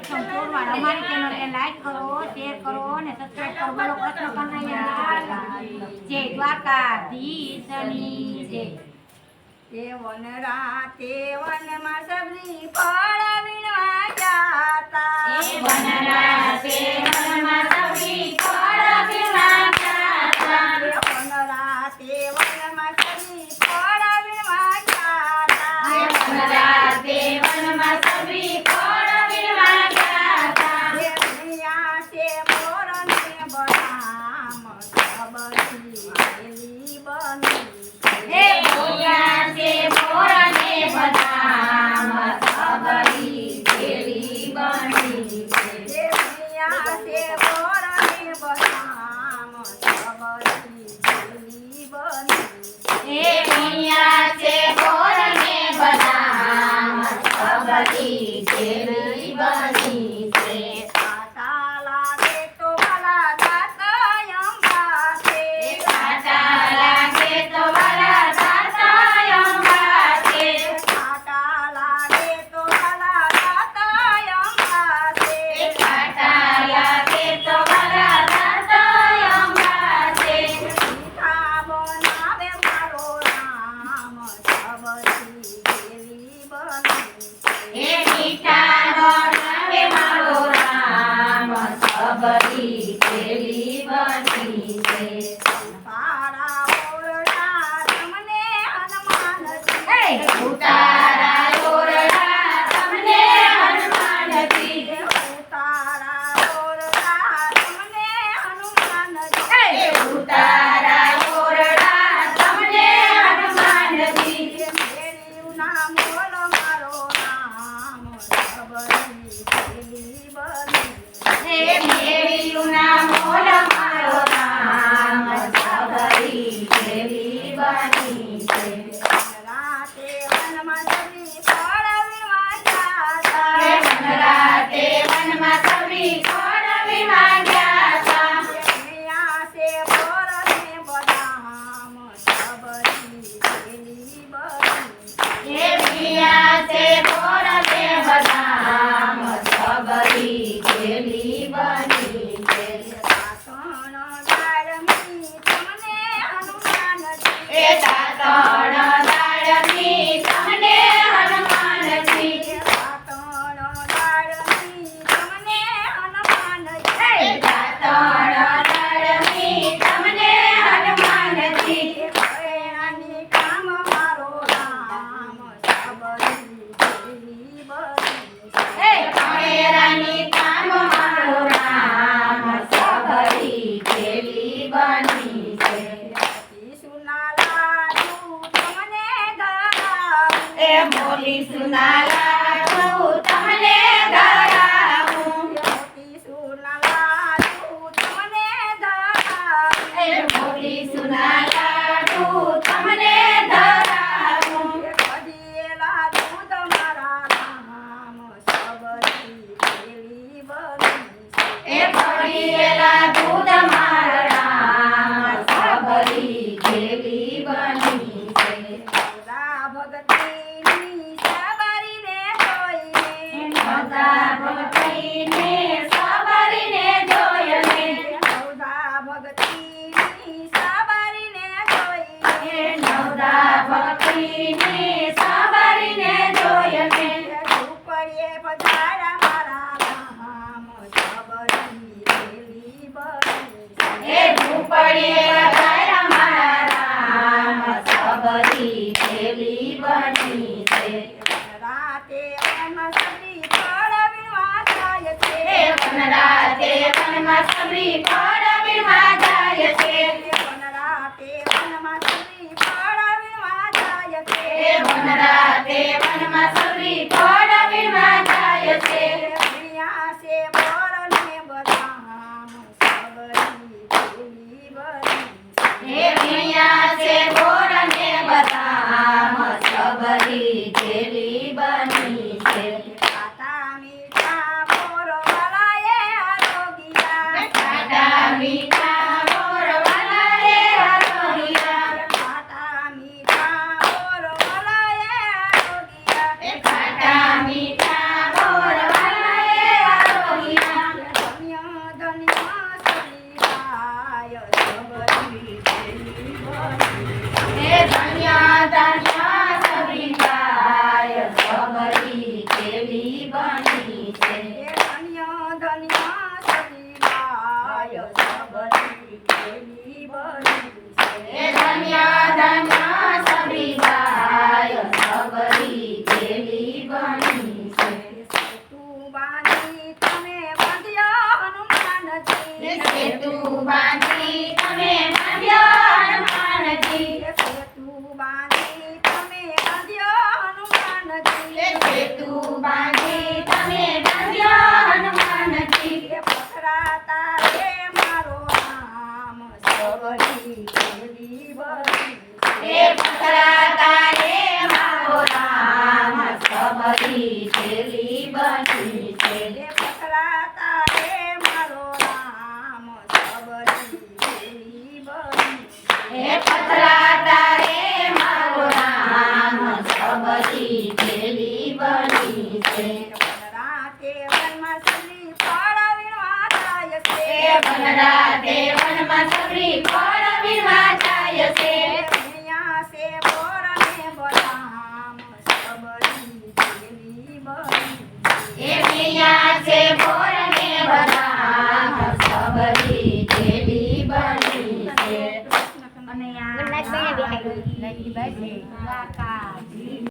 સક્ષમ પૂરવાર અમારી ચેનલને લાઈક કરો, શેર કરો અને સબસ્ક્રાઇબ કરો. બોલો કૃષ્ણ કનૈયા જય દ્વારકાધીશની જય. તે વન રાતે વનમાં સબરી ફળ વીણવા જાતા. વન રાતે વનમાં સબરી ફળ વીણવા જાતા. વન રાતે વનમાં સબરી ફળ વીણવા જાતા. વન રાતે વનમાં સબરી ફળ વીણવા જાતા. અહીંયા છે મોરને બદામ સબરી વેલી બની. હે બોલ્યા છે મોરને બદામ સબરી વેલી બની. અહીંયા છે મોરને બદામ સબરી વેલી બની. હે બોલ્યા છે મોરને બદામ સબરી વેલી બની છે. કાંટા લાગે તો ભલા દાતા અંબા છે. કાંટા લાગે તો વાલા દાતા અંબા છે. કાંટા લાગે તો ભલા દાતા અંબા છે. કાંટા લાગે તો વાલા દાતા અંબા છે. મીઠા બનાવે મારો રામ સબરી વેલી બની. હે મીઠા બનાવે મારો રામ સબરી વેલી બની છે. તારા ઓરડા તમને હનુમાનજી. હે ઉતારા ઓરડા તમને હનુમાનજી. તારા ઓરડા તમને હનુમાનજી. હે ઉતારા ઓરડા તમને હનુમાનજી. મેળ્યું નામ બોલો મારો રામ સબરી વેલી બની. હે મેળ્યું ના મોલ મારો રામ સબરી વેલી બની છે. રાતે વનમાં સબરી ફળ વીણવા જાતા. હે વનરાતે વનમાં સબરી ફળ વીણવા જાતા. અહીંયા છે મોરને બદામ સબરી વેલી બની. હે પિયા છે મોરને બદામ સબરી વેલી બની છે. સાસણ દાળમી તમને હનુમાનજી. હે સાતણ દાળની તમને હનુમાનજી. સાસણ દાળમી તમને હનુમાનજી. હે સાતણ દાળની તમને હનુમાનજી. ભૈયાની કામ મારો રામ સબરી વેલી બની. હે કણેરાની કામ મારો રામ સબરી વેલી બની છે. સુના લાડુ તમને ધરાવું. એ મોલી સુના લાડુ તમને ધરાવું. સુના લાડુ તમને ધરાવું. એ મોલી સુના લાડુ તમને ધરાવું. કદીએલા દૂધ મારા રામ સબરી વેલી બની. એ પડીએલા દૂધ મારા રામ સબરી વેલી બની છે. સદા ભગતીની સબરીને જોઈને. સદા ભક્તિને સબરીને જોઈને. સદા ભગતીની સબરીને જોઈને. નવદા ભક્તિને સબરીને જોઈને. ઝૂંપડીએ પધાર્યા મારા રામ સબરી વેલી બની. એ ઝૂંપડીએ વધાર્યા મારા રામ સબરી વેલી બની છે. રાતે વનમાં સબરી ફળ વીણવા જાય છે. એ વનરાતે વનમાં સબરી ફળ વીણવા જાય છે. રાતે વનમાં સબરી ફળ વીણવા જાય છે. એ વનરાતે વનમાં સબરી ફળ વીણવા જાય છે. અહીંયા છે મોરને બદામ સબરી વેલી બની. હે વીણ્યા છે ગોરને બદામ સબરી વેલી બની છે. ખાટા મીઠા મોરવાલાએ આરોગિયા. ખાટા મીઠા મોરવાલા રે આરોગ્યા. ખાટા મીઠા મોરવાલાએ આરોગિયા. ખાટા બાંધી તમે બાંધ્યો હનુમાનજી સેતુ બાંધી તમે બાંધ્યો હનુમાનજી સેતુ બાંધી તમે બાંધ્યો હનુમાનજી સેતુ બાંધી તમે બાંધ્યો હનુમાનજી પથરા તારે મારો નામ સબરી કેલી બની એ પથરા તારે મારો રામ સબરી થેલી બની છે પથરા તારે મારો નામ સબરી કેલી બની એ પથરા તારે મારો રામ સબરી થેલી બની છે રાતે વનમાં સબરી ફળ વીણવા જાય છે એ વનરાતે વનમાં સબરી ફળ વીણવા જાય છે અહીંયા છે બોરને બદામ સબરી કેલી બની એ મિયા છે બોરને બદામ સબરી થેલી બની છે અને આ દ્વારકા